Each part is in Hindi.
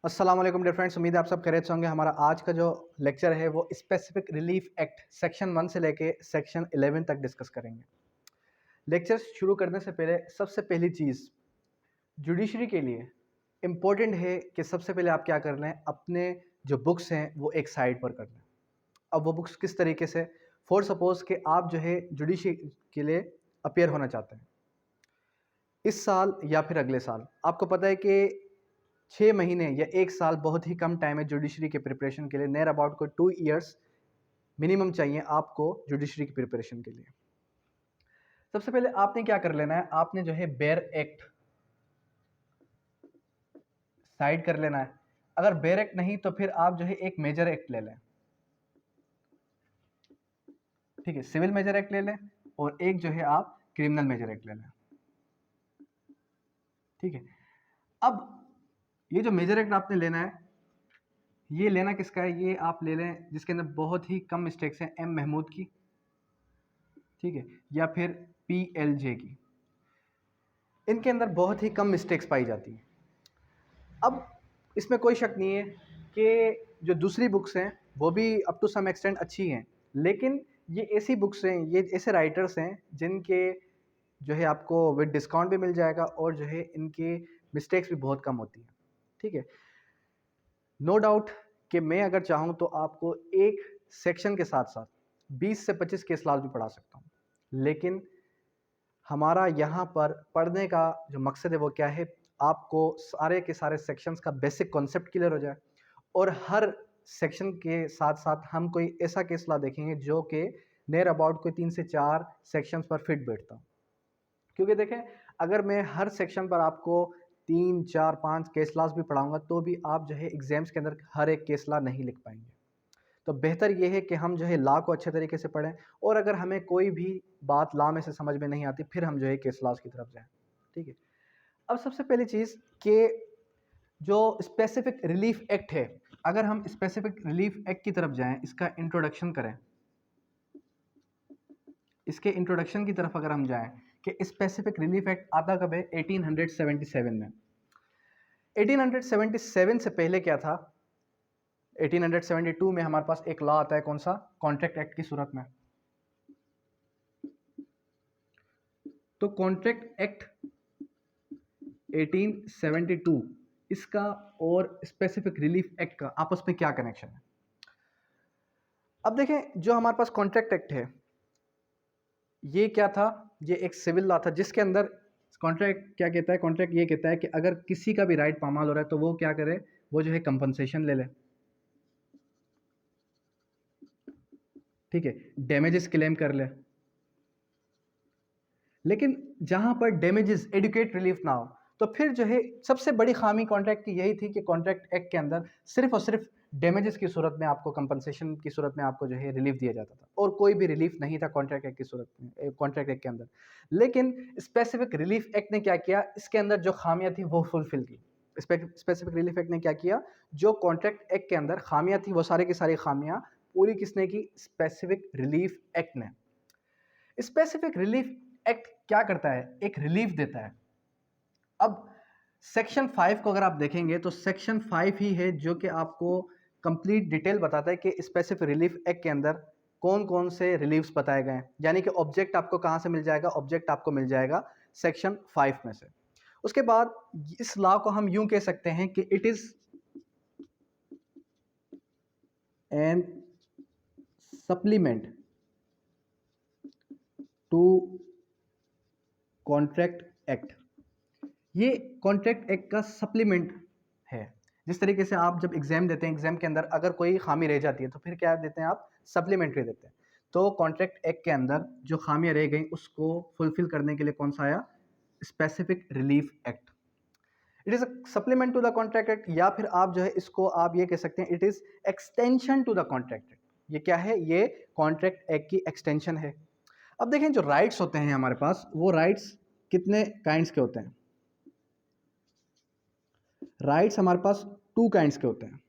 अस्सलाम वालेकुम डियर फ्रेंड्स, उम्मीद है आप सब खैरियत से होंगे। हमारा आज का जो लेक्चर है वो स्पेसिफिक रिलीफ एक्ट सेक्शन 1 से लेके सेक्शन 11 तक डिस्कस करेंगे। लेक्चर शुरू करने से पहले सबसे पहली चीज़ जुडिशरी के लिए इम्पोर्टेंट है कि सबसे पहले आप क्या कर लें, अपने जो बुक्स हैं वो एक साइड पर कर लें। अब वो बुक्स किस तरीके से, फॉर सपोज कि आप जो है जुडिशरी के लिए अपीयर होना चाहते हैं इस साल या फिर अगले साल। आपको पता है कि 6 महीने या 1 साल बहुत ही कम टाइम है जुडिशरी के प्रिपरेशन के लिए। नियर अबाउट को 2 ईयर्स मिनिमम चाहिए आपको जुडिशरी की प्रिपरेशन के लिए। सबसे पहले आपने क्या कर लेना है, आपने जो है बेयर एक्ट साइड कर लेना है। अगर बेयर एक्ट नहीं तो फिर आप जो है एक मेजर एक्ट ले लें, ठीक है, सिविल मेजर एक्ट ले लें, और एक जो है आप क्रिमिनल मेजर एक्ट ले लें, ठीक है। अब ये जो मेजर एक्ट आपने लेना है, ये लेना किसका है, ये आप ले लें जिसके अंदर बहुत ही कम मिस्टेक्स हैं, एम महमूद की, ठीक है, या फिर PLJ की। इनके अंदर बहुत ही कम मिस्टेक्स पाई जाती हैं। अब इसमें कोई शक नहीं है कि जो दूसरी बुक्स हैं वो भी अप टू सम एक्सटेंट अच्छी हैं, लेकिन ये ऐसी बुक्स हैं, ये ऐसे राइटर्स हैं जिनके जो है आपको विद डिस्काउंट भी मिल जाएगा और जो है इनकी मिस्टेक्स भी बहुत कम होती हैं, ठीक है। नो डाउट कि मैं अगर चाहूँ तो आपको एक सेक्शन के साथ साथ 20 से 25 केस लॉज भी पढ़ा सकता हूँ, लेकिन हमारा यहाँ पर पढ़ने का जो मकसद है वो क्या है, आपको सारे के सारे सेक्शंस का बेसिक कॉन्सेप्ट क्लियर हो जाए, और हर सेक्शन के साथ साथ हम कोई ऐसा केस लॉ देखेंगे जो कि नियर अबाउट कोई 3 से 4 सेक्शंस पर फिट बैठता। क्योंकि देखें, अगर मैं हर सेक्शन पर आपको 3, 4, 5 केस लॉज भी पढ़ाऊंगा तो भी आप जो है एग्जाम्स के अंदर हर एक केस लॉ नहीं लिख पाएंगे। तो बेहतर ये है कि हम जो है लॉ को अच्छे तरीके से पढ़ें, और अगर हमें कोई भी बात लॉ में से समझ में नहीं आती फिर हम जो है केस लॉज की तरफ जाएं, ठीक है। अब सबसे पहली चीज़ कि जो स्पेसिफिक रिलीफ एक्ट है, अगर हम स्पेसिफिक रिलीफ एक्ट की तरफ जाएं, इसका इंट्रोडक्शन करें, इसके इंट्रोडक्शन की तरफ अगर हम जाएं कि स्पेसिफिक रिलीफ एक्ट आता कब है, 1877 में। 1877 से पहले क्या था, 1872 में हमारे पास एक लॉ आता है, कौन सा, कॉन्ट्रैक्ट एक्ट की सूरत में। तो कॉन्ट्रैक्ट एक्ट 1872 इसका और स्पेसिफिक रिलीफ एक्ट का आपस में क्या कनेक्शन है। अब देखें, जो हमारे पास कॉन्ट्रैक्ट एक्ट है ये क्या था, ये एक सिविल लॉ था जिसके अंदर कॉन्ट्रैक्ट क्या कहता है, कॉन्ट्रैक्ट ये कहता है कि अगर किसी का भी राइट पामाल हो रहा है तो वो क्या करे, वो जो है कंपनसेशन ले ले, ठीक है, डैमेजेस क्लेम कर ले। लेकिन जहां पर डैमेजेस एडुकेट रिलीफ ना हो, तो फिर जो है सबसे बड़ी खामी कॉन्ट्रैक्ट की यही थी कि कॉन्ट्रैक्ट एक्ट के अंदर सिर्फ और सिर्फ डैमेजेस की सूरत में आपको, कंपनसेशन की सूरत में आपको जो है रिलीफ दिया जाता था, और कोई भी रिलीफ नहीं था कॉन्ट्रैक्ट एक्ट की सूरत में, कॉन्ट्रैक्ट एक्ट के अंदर। लेकिन स्पेसिफिक रिलीफ एक्ट ने क्या किया, इसके अंदर जो खामियां थी वो फुलफिल की। स्पेसिफिक रिलीफ एक्ट ने क्या किया, जो कॉन्ट्रैक्ट एक्ट के अंदर खामियां थी वो सारी की सारी खामियां पूरी किसने की, स्पेसिफिक रिलीफ एक्ट ने। स्पेसिफिक रिलीफ एक्ट क्या करता है, एक रिलीफ देता है। अब सेक्शन 5 को अगर आप देखेंगे तो सेक्शन 5 ही है जो कि आपको कंप्लीट डिटेल बताता है कि स्पेसिफिक रिलीफ एक्ट के अंदर कौन कौन से रिलीफ्स बताए गए हैं। यानी कि ऑब्जेक्ट आपको कहां से मिल जाएगा, ऑब्जेक्ट आपको मिल जाएगा सेक्शन 5 में से। उसके बाद इस लॉ को हम यूं कह सकते हैं कि it is an supplement to contract act. ये कॉन्ट्रैक्ट एक्ट का सप्लीमेंट है। जिस तरीके से आप जब एग्जाम देते हैं, एग्जाम के अंदर अगर कोई खामी रह जाती है तो फिर क्या देते हैं आप, सप्लीमेंट्री देते हैं। तो कॉन्ट्रैक्ट एक्ट के अंदर जो खामियां रह गई उसको फुलफिल करने के लिए कौन सा आया, specific relief act. It is a supplement to the contract act, या फिर आप जो है इसको आप ये कह सकते हैं it is extension to the contract act. ये क्या है, ये कॉन्ट्रैक्ट एक्ट की एक्सटेंशन है। अब देखें, जो राइट्स होते हैं हमारे पास, वो राइट्स कितने काइंड्स के होते हैं, राइट्स हमारे पास 2 काइंड्स के होते हैं।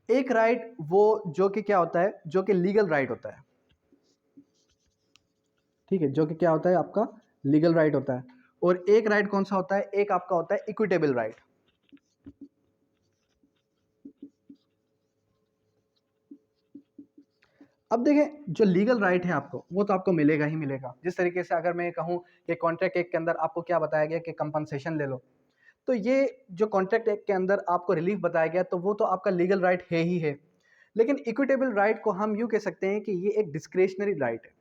एक राइट वो जो कि क्या होता है, जो कि लीगल राइट होता है, ठीक है, जो कि क्या होता है आपका लीगल राइट होता है। और एक राइट कौन सा होता है, एक आपका होता है इक्विटेबल राइट। अब देखें, जो लीगल राइट है आपको, वो तो आपको मिलेगा ही मिलेगा। जिस तरीके से अगर मैं कहूँ कि कॉन्ट्रैक्ट एक्ट के अंदर आपको क्या बताया गया कि कंपनसेशन ले लो, तो ये जो कॉन्ट्रैक्ट एक्ट के अंदर आपको रिलीफ बताया गया, तो वो तो आपका लीगल राइट है ही है। लेकिन इक्विटेबल राइट को हम यूँ कह सकते हैं कि ये एक डिस्क्रेशनरी राइट है।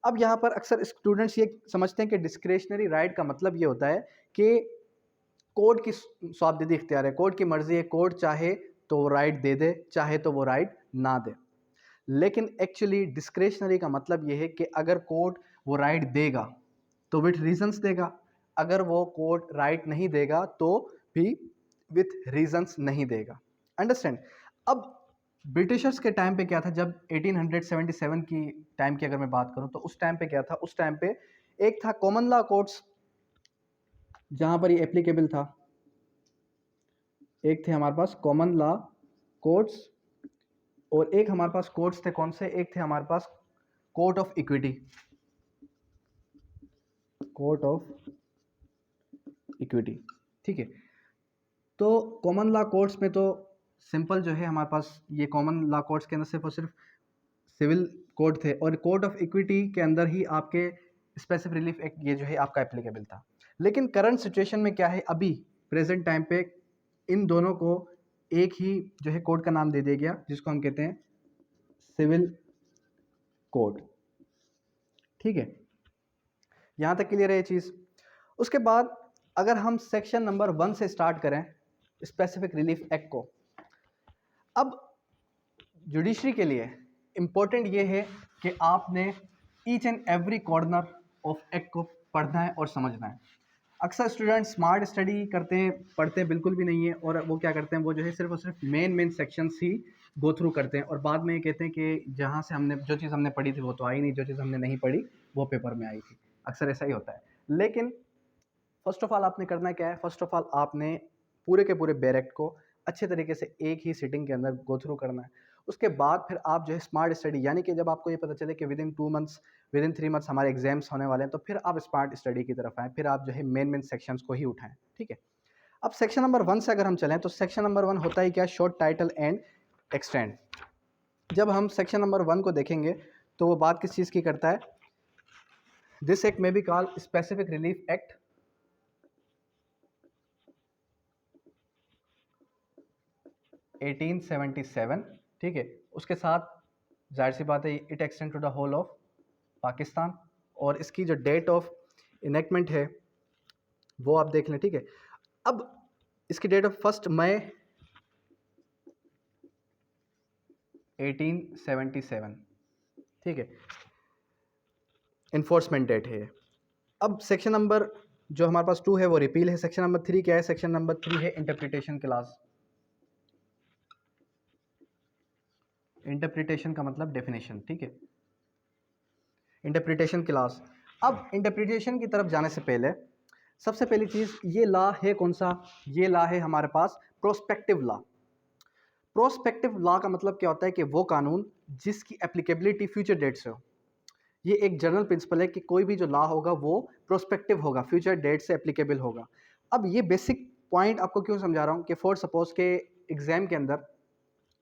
अब यहाँ पर अक्सर स्टूडेंट्स ये समझते हैं कि डिस्क्रेशनरी राइट का मतलब ये होता है कि कोर्ट की स्वाबदिदी इख्तियार है, कोर्ट की मर्जी है, कोर्ट चाहे तो वो राइट दे दे, चाहे तो वो राइट ना दे। लेकिन एक्चुअली डिस्क्रेशनरी का मतलब ये है कि अगर कोर्ट वो राइट देगा तो विथ रीजंस देगा, अगर वो कोर्ट राइट नहीं देगा तो भी विथ रीजंस नहीं देगा। अंडरस्टैंड? अब ब्रिटिशर्स के टाइम पे क्या था, जब 1877 की टाइम की अगर मैं बात करूं, तो उस टाइम पे क्या था, उस टाइम पे एक था कॉमन लॉ कोर्ट्स जहां पर ये एप्लीकेबल था, एक थे हमारे पास कॉमन लॉ कोर्ट्स, और एक हमारे पास कोर्ट्स थे कौन से, एक थे हमारे पास court of equity, court of equity. ठीक है, तो कॉमन लॉ कोर्ट्स में तो सिंपल जो है हमारे पास, ये कॉमन लॉ कोर्ट्स के अंदर सिर्फ और सिर्फ सिविल कोड थे, और कोर्ट ऑफ इक्विटी के अंदर ही आपके स्पेसिफिक रिलीफ एक्ट ये जो है आपका एप्लीकेबल था। लेकिन करंट सिचुएशन में क्या है, अभी प्रेजेंट टाइम पे इन दोनों को एक ही जो है कोड का नाम दे दिया गया, जिसको हम कहते हैं सिविल कोड। ठीक है, यहाँ तक क्लियर है ये चीज़। उसके बाद अगर हम सेक्शन नंबर 1 से स्टार्ट करें स्पेसिफिक रिलीफ एक्ट को, अब जुडिशरी के लिए इम्पोर्टेंट ये है कि आपने each and every corner of act को पढ़ना है और समझना है। अक्सर स्टूडेंट स्मार्ट स्टडी करते हैं, पढ़ते बिल्कुल भी नहीं है, और वो क्या करते हैं, वो जो है सिर्फ और सिर्फ मेन सेक्शंस ही गो थ्रू करते हैं, और बाद में ये कहते हैं कि जहाँ से हमने जो चीज़ हमने पढ़ी थी वो तो आई नहीं, जो चीज़ हमने नहीं पढ़ी वो पेपर में आई थी। अक्सर ऐसा ही होता है। लेकिन फर्स्ट ऑफ ऑल आपने करना क्या है, फर्स्ट ऑफ ऑल आपने पूरे के पूरे बैरेक्ट को अच्छे तरीके से एक ही सिटिंग के अंदर गो थ्रू करना है। उसके बाद फिर आप जो है स्मार्ट स्टडी, यानी कि जब आपको ये पता चले कि with in 2 months, with in 3 months हमारे एग्जाम्स होने वाले हैं, तो फिर आप स्मार्ट स्टडी की तरफ आएँ, फिर आप जो है मेन सेक्शंस को ही उठाएं। ठीक है, अब सेक्शन नंबर 1 से अगर हम चलें, तो सेक्शन नंबर 1 होता है क्या, शॉर्ट टाइटल एंड एक्सटेंड। जब हम सेक्शन नंबर 1 को देखेंगे तो वो बात किस चीज़ की करता है, दिस एक्ट में be called specific relief act 1877। ठीक है, उसके साथ जाहिर सी बात है it extend to the whole of Pakistan, और इसकी जो डेट ऑफ इनेक्टमेंट है वो आप देख लें। ठीक है, अब इसकी डेट ऑफ 1 मई 1877। ठीक है, इन्फोर्समेंट डेट है। अब सेक्शन नंबर जो हमारे पास 2 है वो रिपील है। सेक्शन नंबर 3 क्या है, सेक्शन नंबर 3 है इंटरप्रिटेशन क्लास। इंटरप्रिटेशन का मतलब डेफिनेशन। ठीक है, इंटरप्रिटेशन क्लास। अब इंटरप्रिटेशन की तरफ जाने से पहले सबसे पहली चीज़, ये लॉ है कौन सा, ये लॉ है हमारे पास प्रोस्पेक्टिव लॉ। प्रोस्पेक्टिव लॉ का मतलब क्या होता है कि वो कानून जिसकी एप्लीकेबिलिटी फ्यूचर डेट से हो। ये एक जनरल प्रिंसिपल है कि कोई भी जो लॉ होगा वो प्रोस्पेक्टिव होगा, फ्यूचर डेट से एप्लीकेबल होगा। अब ये बेसिक पॉइंट आपको क्यों समझा रहा हूँ कि फॉर सपोज के एग्जाम के अंदर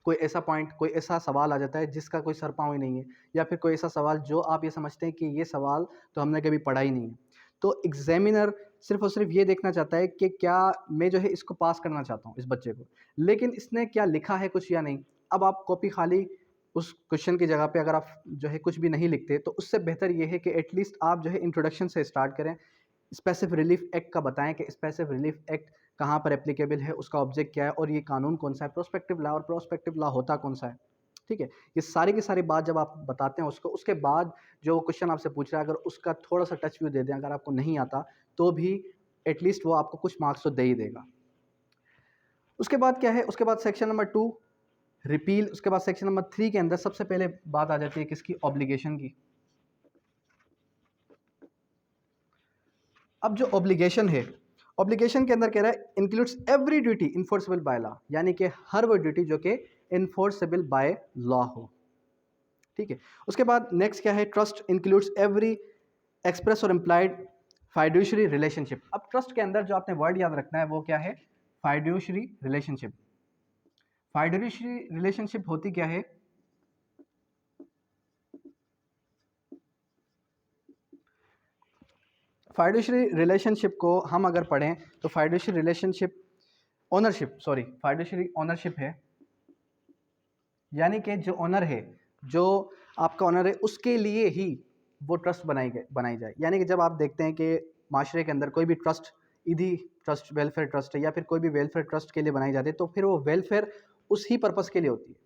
कोई ऐसा पॉइंट, कोई ऐसा सवाल आ जाता है जिसका कोई सर पाँव ही नहीं है, या फिर कोई ऐसा सवाल जो आप ये समझते हैं कि ये सवाल तो हमने कभी पढ़ा ही नहीं है, तो एग्जामिनर सिर्फ और सिर्फ ये देखना चाहता है कि क्या मैं जो है इसको पास करना चाहता हूँ इस बच्चे को, लेकिन इसने क्या लिखा है कुछ या नहीं। अब आप कॉपी खाली उस क्वेश्चन की जगह पे अगर आप जो है कुछ भी नहीं लिखते, तो उससे बेहतर ये है कि एटलीस्ट आप जो है इंट्रोडक्शन से स्टार्ट करें, स्पेसिफिक रिलीफ एक्ट का बताएं कि स्पेसिफिक रिलीफ एक्ट कहाँ पर एप्लीकेबल है, उसका ऑब्जेक्ट क्या है, और ये कानून कौन सा है, प्रोस्पेक्टिव लॉ, और प्रोस्पेक्टिव लॉ होता कौन सा है। ठीक है, ये सारी की सारी बात जब आप बताते हैं उसको, उसके बाद जो क्वेश्चन आपसे पूछ रहा है अगर उसका थोड़ा सा टच व्यू दे दें, अगर आपको नहीं आता तो भी एटलीस्ट वो आपको कुछ मार्क्स तो दे ही देगा। उसके बाद क्या है, उसके बाद सेक्शन नंबर 2 रिपील। उसके बाद सेक्शन नंबर 3 के अंदर सबसे पहले बात आ जाती है किसकी, ऑब्लिगेशन की। अब जो ऑब्लिगेशन है, ऑब्लिगेशन के अंदर कह रहा है includes every duty enforceable by law, यानी कि हर वो ड्यूटी जो कि इन्फोर्सेबल बाय लॉ हो। ठीक है, उसके बाद नेक्स्ट क्या है, ट्रस्ट इंक्लूड्स एवरी एक्सप्रेस और इम्प्लाइड फाइड्यूशरी रिलेशनशिप। अब ट्रस्ट के अंदर जो आपने वर्ड याद रखना है वो क्या है, फाइड्यूशरी रिलेशनशिप। फाइड्यूशरी रिलेशनशिप होती क्या है, फाइडुशियरी रिलेशनशिप को हम अगर पढ़ें तो फाइडुशियरी रिलेशनशिप फाइडुशियरी ओनरशिप है, यानी कि जो ओनर है, जो आपका ओनर है, उसके लिए ही वो ट्रस्ट बनाई जाए। यानी कि जब आप देखते हैं कि माशरे के अंदर कोई भी ट्रस्ट, ईदी ट्रस्ट, वेलफेयर ट्रस्ट है, या फिर कोई भी वेलफेयर ट्रस्ट के लिए बनाई जाती है, तो फिर वो वेलफेयर उसी पर्पस के लिए होती है।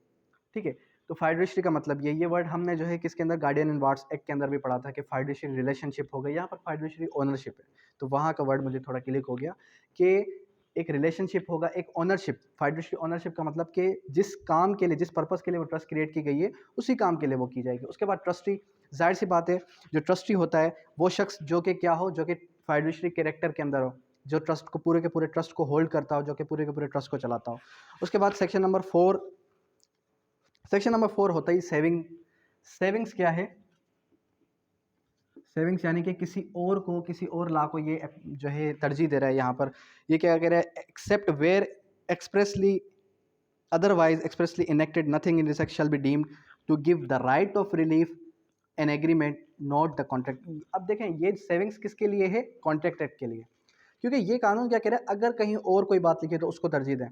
ठीक है, तो फाइडुशियरी का मतलब ये वर्ड हमने जो है किसके अंदर, गार्डियन एंड वार्ड्स एक्ट के अंदर भी पढ़ा था कि फाइडुशियरी रिलेशनशिप हो गई, यहाँ पर फाइडुशियरी ओनरशिप है। तो वहाँ का वर्ड मुझे थोड़ा क्लिक हो गया कि एक रिलेशनशिप होगा, एक ओनरशिप। फाइडुशियरी ओनरशिप का मतलब कि जिस काम के लिए, जिस पर्पस के लिए वो ट्रस्ट क्रिएट की गई है, उसी काम के लिए वो की जाएगी। उसके बाद ट्रस्टी, जाहिर सी बात है, जो ट्रस्टी होता है वो शख्स जो कि क्या हो, जो कि फाइडुशियरी कैरेक्टर के अंदर हो, जो ट्रस्ट को, पूरे के पूरे ट्रस्ट को होल्ड करता हो, जो कि पूरे के पूरे ट्रस्ट को चलाता हो। उसके बाद सेक्शन नंबर 4 होता है सेविंग। सेविंग्स क्या है? सेविंग्स यानी कि किसी और ला को ये जो है तरजीह दे रहा है। यहाँ पर ये क्या कह रहा है, except where expressly otherwise expressly enacted nothing in this act shall be deemed to give the right of relief an agreement not the contract। अब देखें ये सेविंग्स किसके लिए है? कॉन्ट्रैक्ट एक्ट के लिए, क्योंकि ये कानून क्या कह रहा है, अगर कहीं और कोई बात लिखी है तो उसको तरजीह दें।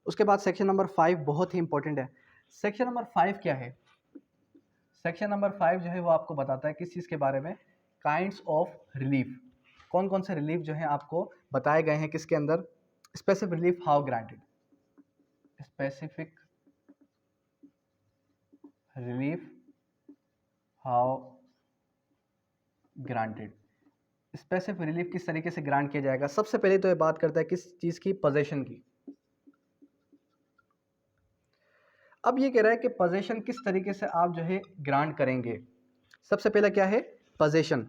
उसके बाद सेक्शन नंबर 5 बहुत ही इंपॉर्टेंट है। सेक्शन नंबर 5 क्या है? सेक्शन नंबर 5 जो है वो आपको बताता है किस चीज़ के बारे में, काइंड्स ऑफ रिलीफ। कौन कौन से रिलीफ जो है आपको बताए गए हैं किसके अंदर, specific relief how granted, specific relief how granted. Specific relief किस तरीके से ग्रांट किया जाएगा? सबसे पहले तो ये बात करता है किस चीज़ की, पोजेशन की। अब ये कह रहा है कि पोजेशन किस तरीके से आप जो है ग्रांट करेंगे। सबसे पहला क्या है? पोजेशन।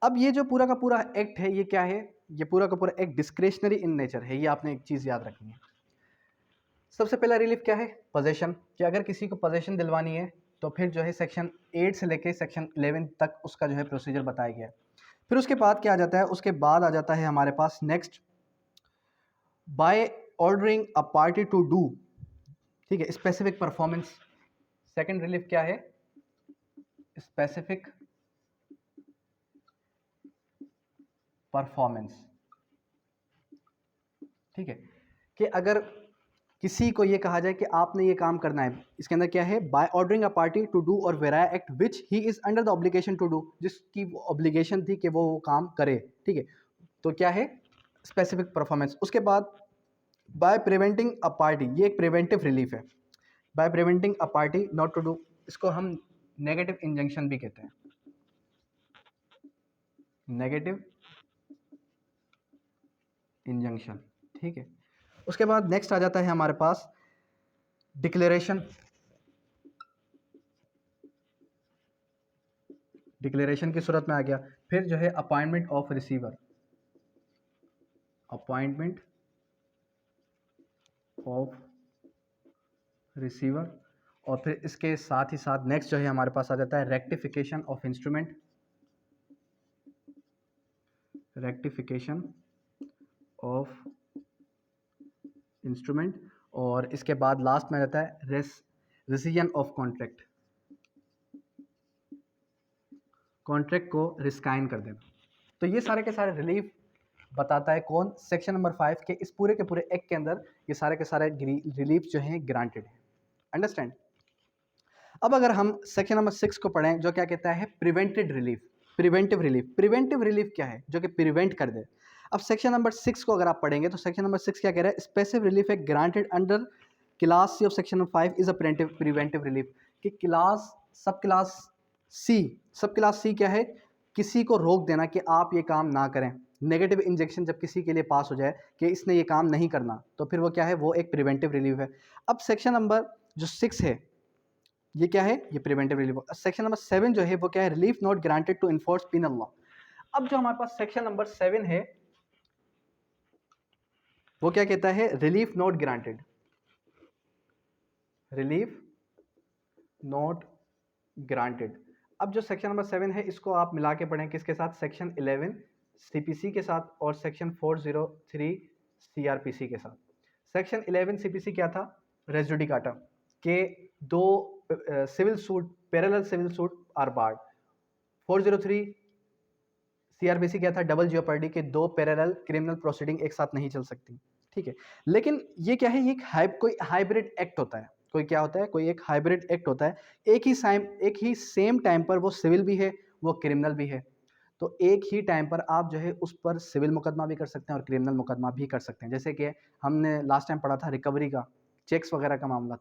अब ये जो पूरा का पूरा एक्ट है ये क्या है? ये पूरा का पूरा एक्ट डिस्क्रिशनरी इन नेचर है। ये आपने एक चीज़ याद रखनी है। सबसे पहला रिलीफ क्या है? पोजेशन, कि अगर किसी को पोजेशन दिलवानी है तो फिर जो है सेक्शन 8 से लेके सेक्शन 11 तक उसका जो है प्रोसीजर बताया गया है। फिर उसके बाद क्या आ जाता है? उसके बाद आ जाता है हमारे पास next, by ordering a party to do, ठीक है, स्पेसिफिक परफॉर्मेंस। सेकंड रिलीफ क्या है? Specific performance. ठीक है, कि अगर किसी को ये कहा जाए कि आपने ये काम करना है, इसके अंदर क्या है, by ordering a party to do और very act which he is under the obligation to do, जिसकी ऑब्लिगेशन थी कि वो काम करे। ठीक है, तो क्या है? Specific performance. उसके बाद बाय प्रिवेंटिंग अ पार्टी, ये एक प्रिवेंटिव रिलीफ है। By preventing a party not to do, इसको हम नेगेटिव इंजंक्शन भी कहते हैं, नेगेटिव इंजंक्शन। ठीक है, उसके बाद नेक्स्ट आ जाता है हमारे पास डिक्लेरेशन। डिक्लेरेशन की सूरत में आ गया। फिर जो है appointment of receiver, appointment of receiver. और फिर इसके साथ ही साथ नेक्स्ट जो है हमारे पास आ जाता है rectification of instrument, rectification of instrument. और इसके बाद लास्ट में आ जाता है रेसिजन ऑफ कॉन्ट्रैक्ट, कॉन्ट्रैक्ट को रिस्काइन कर देना। तो ये सारे के सारे रिलीफ बताता है कौन? सेक्शन नंबर 5 के इस पूरे के पूरे एक्ट के अंदर ये सारे के सारे रिलीफ जो हैं ग्रांटेड है। अंडरस्टैंड? अब अगर हम सेक्शन नंबर 6 को पढ़ें, जो क्या कहता है, prevented relief, preventive relief. Preventive relief क्या है? जो कि प्रिवेंट कर दे। अब सेक्शन नंबर 6 को अगर आप पढ़ेंगे तो सेक्शन नंबर 6 क्या कह रहा है? स्पेसिफिक रिलीफ है granted under class C of section number 5 is a preventive relief. कि क्लास, सब क्लास सी क्या है? किसी को रोक देना कि आप ये काम ना करें। नेगेटिव इंजेक्शन जब किसी के लिए पास हो जाए कि इसने ये काम नहीं करना, तो फिर वो क्या है? वो एक प्रिवेंटिव रिलीफ है। अब सेक्शन नंबर जो 6 है ये क्या है? ये प्रिवेंटिव रिलीफ। सेक्शन नंबर 7 जो है वो क्या है? Relief not granted to enforce penal law. अब जो हमारे पास सेक्शन नंबर 7 है वो क्या कहता है? Relief not granted, relief not granted. अब जो सेक्शन नंबर 7 है इसको आप मिला के पढ़ें किसके साथ? सेक्शन 11 सीपीसी के साथ और सेक्शन 403 सीआरपीसी के साथ। सेक्शन 11 सीपीसी क्या था? रेस जुडिकाटा, के दो civil suit, parallel civil suit are barred. 403 CrPC क्या था, डबल जियोपर्डी के दो पैरेलल क्रिमिनल प्रोसीडिंग एक साथ नहीं चल सकती, ठीक है। लेकिन ये क्या है, ये कोई हाइब्रिड एक्ट होता है, कोई क्या होता है, कोई एक हाइब्रिड एक्ट होता है, एक ही सेम टाइम पर वो सिविल भी है वो क्रिमिनल भी है। तो एक ही टाइम पर आप जो है उस पर सिविल मुकदमा भी कर सकते हैं और क्रिमिनल मुकदमा भी कर सकते हैं। जैसे कि हमने लास्ट टाइम पढ़ा था रिकवरी का, चेक्स वगैरह का मामला,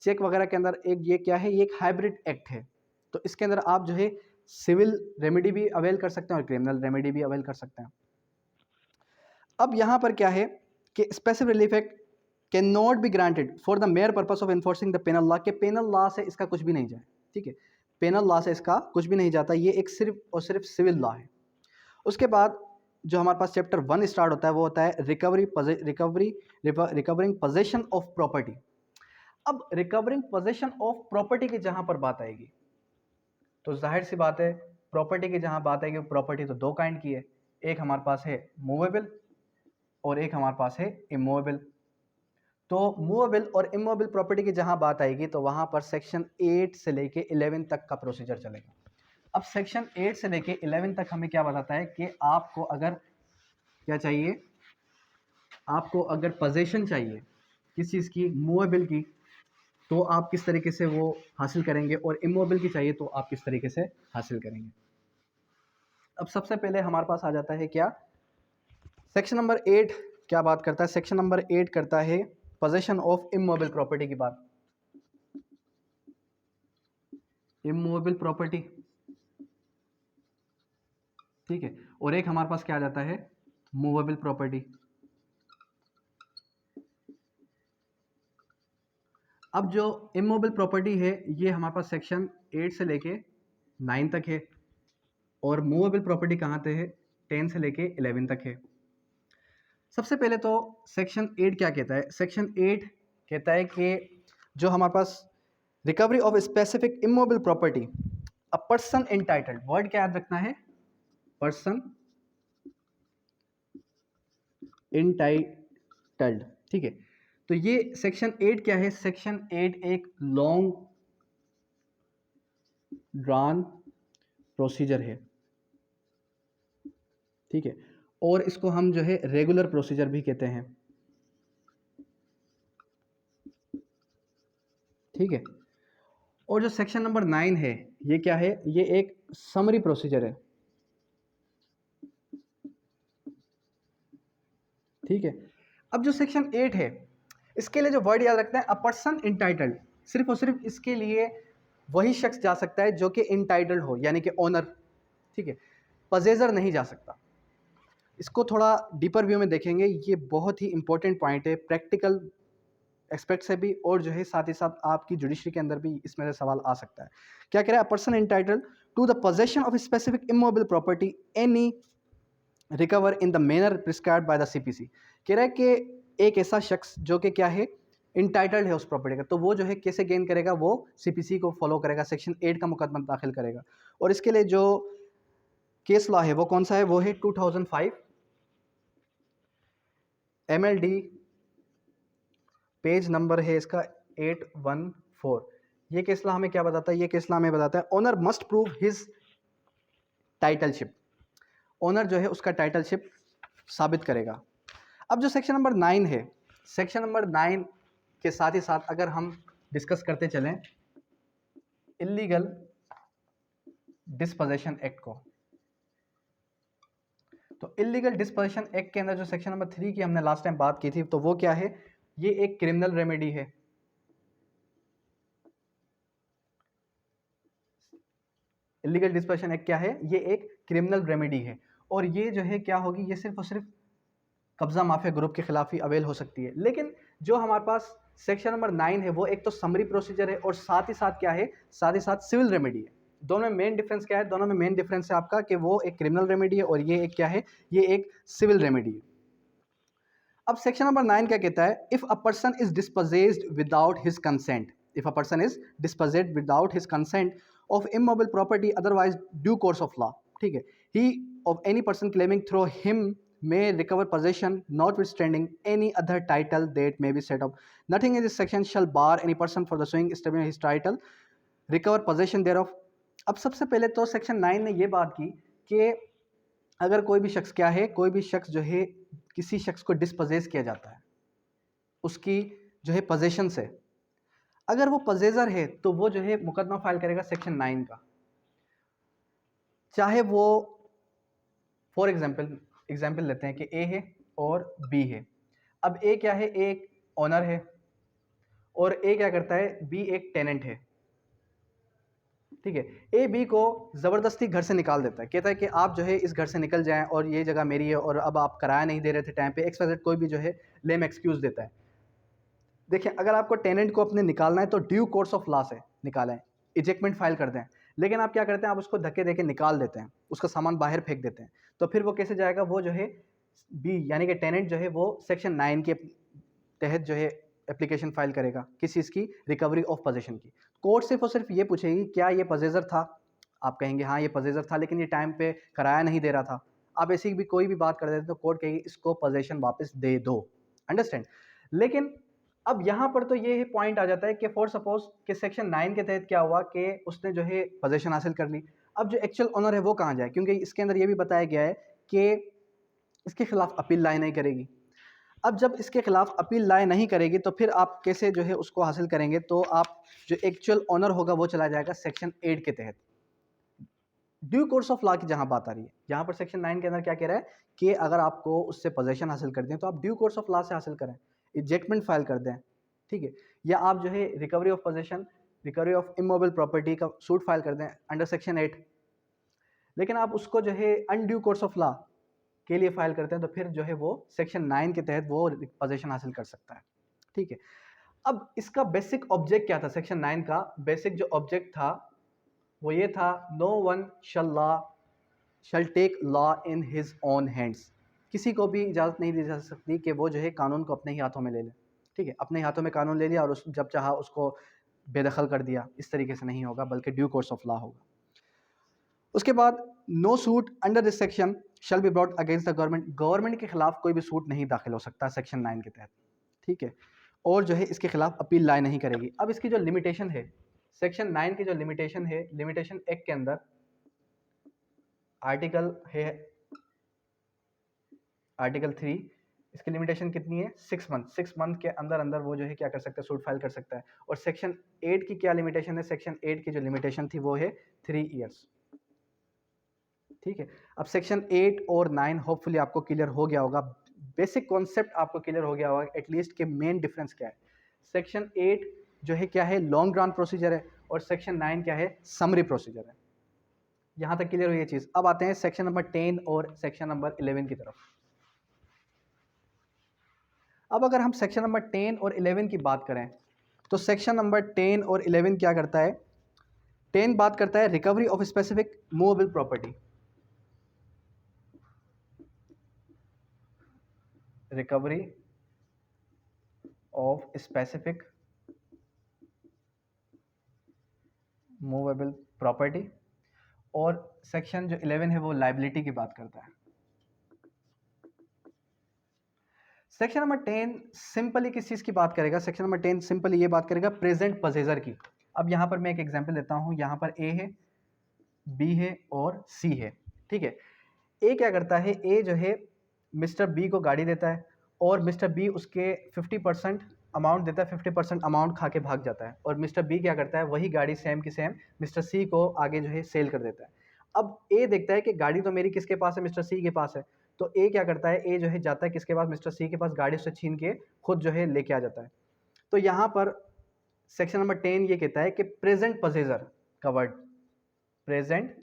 चेक वगैरह के अंदर एक ये क्या है, ये एक हाइब्रिड एक्ट है। तो इसके अंदर आप जो है सिविल रेमेडी भी अवेल कर सकते हैं और क्रिमिनल रेमेडी भी अवेल कर सकते हैं। अब यहाँ पर क्या है कि specific relief act cannot be granted for the mere purpose of enforcing the penal law, के पेनल लॉ से इसका कुछ भी नहीं जाए, ठीक है, पेनल लॉ से इसका कुछ भी नहीं जाता, ये एक सिर्फ और सिर्फ सिविल लॉ है। उसके बाद जो हमारे पास चैप्टर 1 स्टार्ट होता है वो होता है रिकवरिंग पोजेशन ऑफ प्रॉपर्टी। अब रिकवरिंग पोजेशन ऑफ प्रॉपर्टी की जहां पर बात आएगी तो जाहिर सी बात है, प्रॉपर्टी की जहां बात आएगी, प्रॉपर्टी तो दो काइंड की है, एक हमारे पास है मूवेबल और एक हमारे पास है इमूवेबल। तो मूवेबल और इमूवेबल प्रॉपर्टी की जहां बात आएगी तो वहां पर सेक्शन 8 से लेके 11 तक का प्रोसीजर चलेगा। अब सेक्शन 8 से लेके 11 तक हमें क्या बताता है कि आपको अगर क्या चाहिए, आपको अगर पोजीशन चाहिए किस चीज़ की, मूवेबल की, तो आप किस तरीके से वो हासिल करेंगे, और इमूवेबल की चाहिए तो आप किस तरीके से हासिल करेंगे। अब सबसे पहले हमारे पास आ जाता है क्या, सेक्शन नंबर 8 क्या बात करता है, सेक्शन नंबर 8 करता है पोजीशन ऑफ इमूवेबल प्रॉपर्टी की बात। इमूवेबल प्रॉपर्टी, ठीक है, और एक हमारे पास क्या आ जाता है, मूवेबल प्रॉपर्टी। अब जो इमूवेबल प्रॉपर्टी है ये हमारे पास सेक्शन 8 से लेके 9 तक है, और मूवेबल प्रॉपर्टी कहाँ पे है, 10 से लेके 11 तक है। सबसे पहले तो सेक्शन 8 क्या कहता है, सेक्शन 8 कहता है कि जो हमारे पास recovery of specific immovable property, a person entitled, word क्या याद रखना है, पर्सन एंटाइटल्ड, ठीक है। तो ये सेक्शन 8 क्या है, सेक्शन 8 एक लॉन्ग ड्रॉन प्रोसीजर है, ठीक है, और इसको हम जो है रेगुलर प्रोसीजर भी कहते हैं, ठीक है। और जो सेक्शन नंबर 9 है ये क्या है, ये एक समरी प्रोसीजर है, ठीक है। अब जो सेक्शन 8 है इसके लिए जो वर्ड याद रखना है, अ पर्सन इंटाइटल्ड, सिर्फ और सिर्फ इसके लिए वही शख्स जा सकता है जो कि इंटाइटल्ड हो, यानी कि ओनर, ठीक है, पजेजर नहीं जा सकता। इसको थोड़ा डीपर व्यू में देखेंगे, ये बहुत ही इंपॉर्टेंट पॉइंट है प्रैक्टिकल एक्सपेक्ट से भी, और जो है साथ ही साथ आपकी जुडिशरी के अंदर भी इसमें से सवाल आ सकता है। क्या कह रहा है, person entitled to the possession of specific immovable property any recover in the manner prescribed by the CPC. कह रहा है कि एक ऐसा शख्स जो कि क्या है, इंटाइटल्ड है उस प्रॉपर्टी का, तो वो जो है कैसे गेन करेगा, वो सीपीसी को फॉलो करेगा, सेक्शन 8 का मुकदमा दाखिल करेगा। और इसके लिए जो केस लॉ है वो कौन सा है, वो है 2005 MLD, पेज नंबर है इसका 814। ये केस लॉ हमें क्या बताता है, ये केस लॉ हमें बताता है owner must prove his titleship, owner जो है उसका टाइटलशिप साबित करेगा। अब जो सेक्शन नंबर 9 है, सेक्शन नंबर 9 के साथ ही साथ अगर हम डिस्कस करते चलें इलीगल डिस्पोजेशन एक्ट को, तो इलीगल डिस्पोजेशन एक्ट के अंदर जो सेक्शन नंबर 3 की हमने लास्ट टाइम बात की थी, तो वो क्या है, ये एक क्रिमिनल रेमेडी है। इलीगल डिस्पोजेशन एक्ट क्या है, ये एक क्रिमिनल रेमेडी है, और ये जो है क्या होगी, ये सिर्फ और सिर्फ कब्जा माफिया ग्रुप के खिलाफ ही अवेल हो सकती है। लेकिन जो हमारे पास सेक्शन नंबर 9 है वो एक तो समरी प्रोसीजर है, और साथ ही साथ क्या है, साथ ही साथ सिविल रेमेडी है। दोनों में मेन डिफरेंस क्या है, दोनों में मेन डिफरेंस है आपका कि वो एक क्रिमिनल रेमेडी है और ये एक क्या है, ये एक सिविल रेमेडी है। अब सेक्शन नंबर 9 क्या कहता है, if a person is dispossessed without his consent, if a person is dispossessed without his consent of immovable property otherwise due course of law, ठीक है, he of any person claiming through him may recover possession notwithstanding any other title that may be set up. Nothing in this section shall bar any person for the suing establishing his title recover possession thereof. अब सबसे पहले तो सेक्शन 9 ने ये बात की कि अगर कोई भी शख्स क्या है, कोई भी शख्स जो है किसी शख्स को डिस्पोजेस किया जाता है उसकी जो है पोजेशन से, अगर वो पोजेसर है तो वो जो है मुकदमा फाइल करेगा सेक्शन 9 का, चाहे वो फॉर एग्जाम्पल लेते हैं कि ए है और बी है। अब ए क्या है, ए एक ऑनर है और ए क्या करता है, बी एक टेनेंट है, ठीक है। ए बी को ज़बरदस्ती घर से निकाल देता है, कहता है कि आप जो है इस घर से निकल जाएं और ये जगह मेरी है और अब आप किराया नहीं दे रहे थे टाइम पे, XYZ कोई भी जो है लेम एक्सक्यूज़ देता है। देखिए, अगर आपको टेनेंट को अपने निकालना है तो ड्यू कोर्स ऑफ लॉ से निकालें, इजेक्टमेंट फाइल कर दें, लेकिन आप क्या करते हैं, आप उसको धक्के देके निकाल देते हैं, उसका सामान बाहर फेंक देते हैं, तो फिर वो कैसे जाएगा, वो जो है बी यानी कि टेनेंट जो है वो सेक्शन 9 के तहत जो है एप्लीकेशन फाइल करेगा किस चीज़ की, रिकवरी ऑफ पोजेशन की। कोर्ट सिर्फ और सिर्फ ये पूछेगी क्या ये पोजेसर था, आप कहेंगे हाँ ये पोजेसर था लेकिन ये टाइम पे किराया नहीं दे रहा था, आप ऐसी भी कोई भी बात कर देते तो कोर्ट कहेगी इसको पोजेशन वापस दे दो, अंडरस्टैंड। लेकिन अब यहाँ पर तो ये पॉइंट आ जाता है कि फॉर सपोज कि सेक्शन 9 के तहत क्या हुआ कि उसने जो है पोजेशन हासिल कर ली, अब जो एक्चुअल ओनर है वो कहाँ जाए, क्योंकि इसके अंदर ये भी बताया गया है कि इसके खिलाफ अपील लाए नहीं करेगी। अब जब इसके खिलाफ अपील लाए नहीं करेगी तो फिर आप कैसे जो है उसको हासिल करेंगे, तो आप जो एक्चुअल ओनर होगा वो चला जाएगा सेक्शन 8 के तहत। ड्यू कोर्स ऑफ लॉ की जहां बात आ रही है, यहाँ पर सेक्शन 9 के अंदर क्या कह रहा है कि अगर आपको उससे पोजेशन हासिल कर दें तो आप ड्यू कोर्स ऑफ लॉ से हासिल करें, इजेक्टमेंट फाइल कर दें, ठीक है, या आप जो है recovery of possession, recovery of immovable property का सूट फाइल कर दें अंडर सेक्शन 8। लेकिन आप उसको जो है अनड्यू कोर्स ऑफ लॉ के लिए फाइल करते हैं तो फिर जो है वो सेक्शन 9 के तहत वो पोजेशन हासिल कर सकता है, ठीक है। अब इसका बेसिक ऑब्जेक्ट क्या था, सेक्शन 9 का बेसिक जो ऑब्जेक्ट था वो ये था, no one shall take law in his own hands, किसी को भी इजाज़त नहीं दी जा सकती कि वो जो है कानून को अपने ही हाथों में ले ले, ठीक है, अपने हाथों में कानून ले लिया और उस जब चाहा उसको बेदखल कर दिया, इस तरीके से नहीं होगा बल्कि ड्यू कोर्स ऑफ लॉ होगा। उसके बाद no suit under this section shall be brought against the government, government के खिलाफ कोई भी सूट नहीं दाखिल हो सकता सेक्शन 9 के तहत, ठीक है, और जो है इसके खिलाफ अपील लाए नहीं करेगी। अब इसकी जो लिमिटेशन है, सेक्शन 9 की जो लिमिटेशन है, लिमिटेशन एक्ट के अंदर आर्टिकल है आर्टिकल 3, इसकी लिमिटेशन कितनी है, 6 मंथ, 6 मंथ के अंदर अंदर वो जो है क्या कर सकता है, सूट फाइल कर सकता है। और सेक्शन 8 की क्या लिमिटेशन है, सेक्शन 8 की जो लिमिटेशन थी वो है 3 ईयर्स, ठीक है। अब सेक्शन 8 और 9 होपफुली आपको क्लियर हो गया होगा, बेसिक कॉन्सेप्ट आपको क्लियर हो गया होगा एटलीस्ट के मेन डिफरेंस क्या है। सेक्शन 8 जो है क्या है, लॉन्ग रन प्रोसीजर है, और सेक्शन 9 क्या है, समरी प्रोसीजर है। यहाँ तक क्लियर हुई ये चीज़। अब आते हैं सेक्शन नंबर 10 और सेक्शन नंबर 11 की तरफ। अब अगर हम सेक्शन नंबर 10 और 11 की बात करें तो सेक्शन नंबर 10 और 11 क्या करता है, 10 बात करता है recovery of specific movable property, recovery of specific movable property, और सेक्शन जो 11 है वो लाइबिलिटी की बात करता है। सेक्शन नंबर 10 सिंपली किस चीज़ की बात करेगा, सेक्शन नंबर 10 सिंपली ये बात करेगा प्रेजेंट पोजेसर की। अब यहाँ पर मैं एक एग्जांपल लेता हूँ, यहाँ पर ए है, बी है और सी है, ठीक है। ए क्या करता है, ए जो है मिस्टर बी को गाड़ी देता है और मिस्टर बी उसके 50% अमाउंट देता है, 50% अमाउंट खा के भाग जाता है, और मिस्टर बी क्या करता है, वही गाड़ी सेम की सेम मिस्टर सी को आगे जो है सेल कर देता है। अब ए देखता है कि गाड़ी तो मेरी किसके पास है, मिस्टर सी के पास है, तो ए क्या करता है, ए जो है जाता है किसके पास, मिस्टर सी के पास, गाड़ी उससे छीन के खुद जो है लेके आ जाता है। तो यहाँ पर सेक्शन नंबर 10 ये कहता है कि प्रेजेंट पोजेसर का वर्ड, प्रेजेंट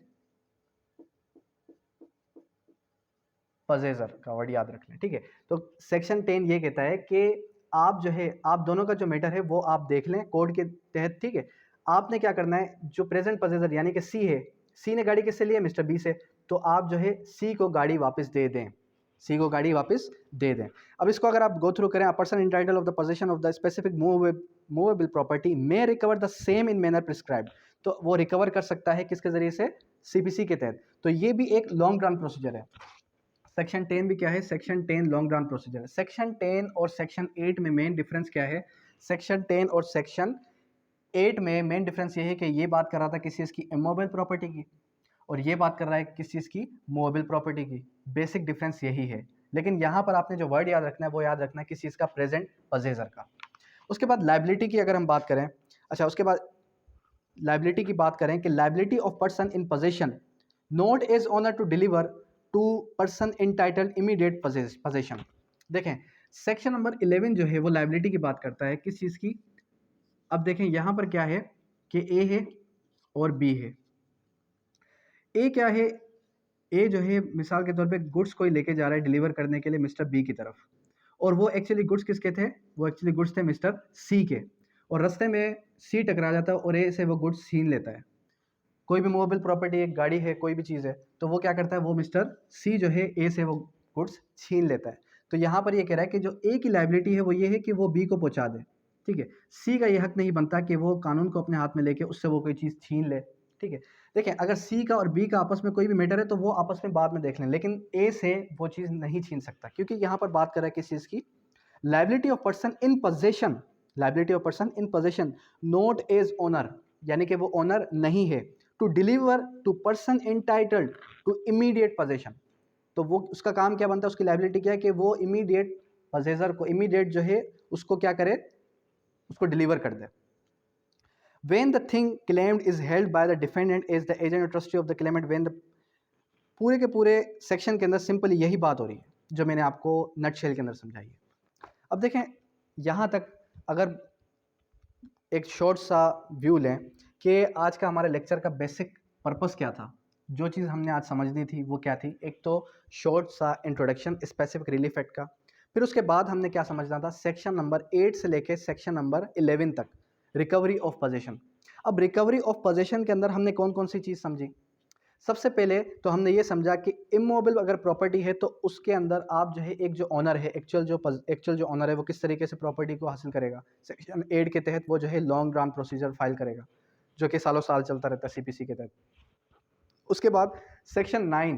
पोजेसर का वर्ड याद रख लें, ठीक है। तो सेक्शन 10 ये कहता है कि आप जो है, आप दोनों का जो मैटर है वो आप देख लें कोड के तहत, ठीक है। आपने क्या करना है, जो प्रेजेंट पोजेसर यानी कि सी है, सी ने गाड़ी किससे ली है, मिस्टर बी से, तो आप जो है सी को गाड़ी वापस दे दें, सी को गाड़ी वापस दे दें। अब इसको अगर आप गो थ्रू करें, a person entitled of the position of the specific movable property may recover the same in manner prescribed, तो वो रिकवर कर सकता है किसके जरिए से, सीपीसी के तहत। तो ये भी एक लॉन्ग रन प्रोसीजर है। सेक्शन 10 भी क्या है, सेक्शन 10 लॉन्ग रन प्रोसीजर है। सेक्शन 10 और सेक्शन 8 में मेन डिफरेंस क्या है, सेक्शन 10 और सेक्शन 8 में मेन डिफरेंस ये है कि ये बात कर रहा था किसी इसकी इमोबल प्रॉपर्टी की, और ये बात कर रहा है किस चीज़ की, मूवेबल प्रॉपर्टी की। बेसिक डिफरेंस यही है, लेकिन यहाँ पर आपने जो वर्ड याद रखना है वो याद रखना है किस चीज़ का, प्रेजेंट पजेसर का। उसके बाद लाइबिलिटी की अगर हम बात करें, अच्छा उसके बाद लाइबिलिटी की बात करें कि liability of person in possession not as owner to deliver to person entitled immediate possession. देखें सेक्शन नंबर 11 जो है वो लाइबिलिटी की बात करता है किस चीज़ की। अब देखें यहाँ पर क्या है कि ए है और बी है। ए क्या है, ए जो है मिसाल के तौर पे गुड्स कोई लेके जा रहा है डिलीवर करने के लिए मिस्टर बी की तरफ, और वो एक्चुअली गुड्स किसके थे, वो एक्चुअली गुड्स थे मिस्टर सी के, और रास्ते में सी टकरा जाता है और ए से वो गुड्स छीन लेता है। कोई भी मूवेबल प्रॉपर्टी, एक गाड़ी है, कोई भी चीज़ है, तो वो क्या करता है, वो मिस्टर सी जो है ए से वो गुड्स छीन लेता है। तो यहाँ पर ये कह रहा है कि जो ए की लाइबिलिटी है वो ये है कि वो बी को पहुँचा दे, ठीक है। सी का ये हक नहीं बनता कि वो कानून को अपने हाथ में लेके उससे वो कोई चीज़ छीन ले, ठीक है। देखें अगर सी का और बी का आपस में कोई भी मैटर है तो वो आपस में बाद में देख लें, लेकिन ए से वो चीज़ नहीं छीन सकता, क्योंकि यहाँ पर बात कर रहा है किस चीज़ की, liability of person in possession, liability of person in possession not as owner, यानी कि वो ओनर नहीं है, to deliver to person entitled to immediate possession. तो वो उसका काम क्या बनता है, उसकी लाइबिलिटी क्या है कि वो इमीडिएट पोजेसर को, इमीडिएट जो है उसको क्या करे, उसको डिलीवर कर दे। When the thing claimed is held by the defendant as the agent or trustee of the claimant, when the पूरे के पूरे सेक्शन के अंदर सिंपली यही बात हो रही है जो मैंने आपको नटशेल के अंदर समझाई है। अब देखें यहाँ तक अगर एक शॉर्ट सा व्यू लें कि आज का हमारे लेक्चर का बेसिक पर्पस क्या था, जो चीज़ हमने आज समझनी थी वो क्या थी। एक तो शॉर्ट सा इंट्रोडक्शन स्पेसिफिक रिलीफ एक्ट का, फिर उसके बाद हमने क्या समझना था, सेक्शन नंबर 8 से लेके सेक्शन नंबर 11 तक रिकवरी ऑफ पोजेशन। अब रिकवरी ऑफ पोजेशन के अंदर हमने कौन कौन सी चीज़ समझी। सबसे पहले तो हमने ये समझा कि इमोबल अगर प्रॉपर्टी है तो उसके अंदर आप जो है एक जो ऑनर है, एक्चुअल जो ऑनर है वो किस तरीके से प्रॉपर्टी को हासिल करेगा। सेक्शन 8 के तहत वो जो है लॉन्ग ड्राउन प्रोसीजर फाइल करेगा जो कि सालों साल चलता रहता है सीपीसी के तहत। उसके बाद सेक्शन 9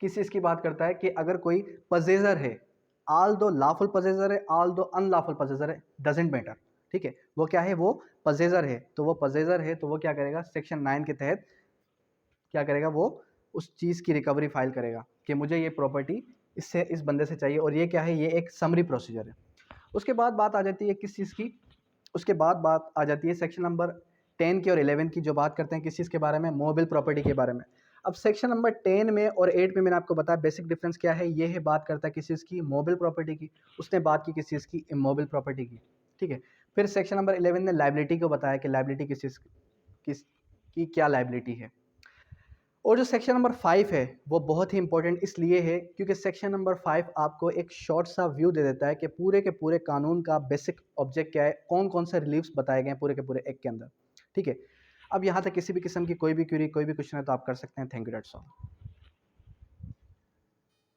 किस चीज़ की बात करता है कि अगर कोई पजेजर है, आल दो लाफुल पजेजर है, आल दो अनलाफुल पजेजर है, डजेंट मैटर, ठीक है, वो क्या है, वो पजेजर है, तो वो पजेजर है तो वो क्या करेगा, सेक्शन 9 के तहत क्या करेगा, वो उस चीज़ की रिकवरी फाइल करेगा कि मुझे ये प्रॉपर्टी इससे इस बंदे से चाहिए, और ये क्या है, ये एक समरी प्रोसीजर है। उसके बाद बात आ जाती है किस चीज़ की, उसके बाद बात आ जाती है सेक्शन नंबर 10 की और 11 की, जो बात करते हैं किस चीज़ के बारे में, मोबाइल प्रॉपर्टी के बारे में। अब सेक्शन नंबर 10 में और 8 में मैंने आपको बताया बेसिक डिफरेंस क्या है, ये है बात करता है किस चीज़ की, मोबाइल प्रॉपर्टी की, उसने बात की किस चीज़ की, इमोबाइल प्रॉपर्टी की, ठीक है। फिर सेक्शन नंबर 11 ने लाइबिलिटी को बताया कि लाइबिलिटी किस चीज़ की क्या लाइबिलिटी है। और जो सेक्शन नंबर 5 है वो बहुत ही इंपॉर्टेंट इसलिए है क्योंकि सेक्शन नंबर 5 आपको एक शॉर्ट सा व्यू दे देता है कि पूरे के पूरे कानून का बेसिक ऑब्जेक्ट क्या है, कौन कौन से रिलीफ्स बताए गए हैं पूरे के पूरे एक्ट के अंदर, ठीक है। अब यहाँ तक किसी भी किस्म की कोई भी क्वेरी, कोई भी क्वेश्चन है तो आप कर सकते हैं। Thank you, that's all.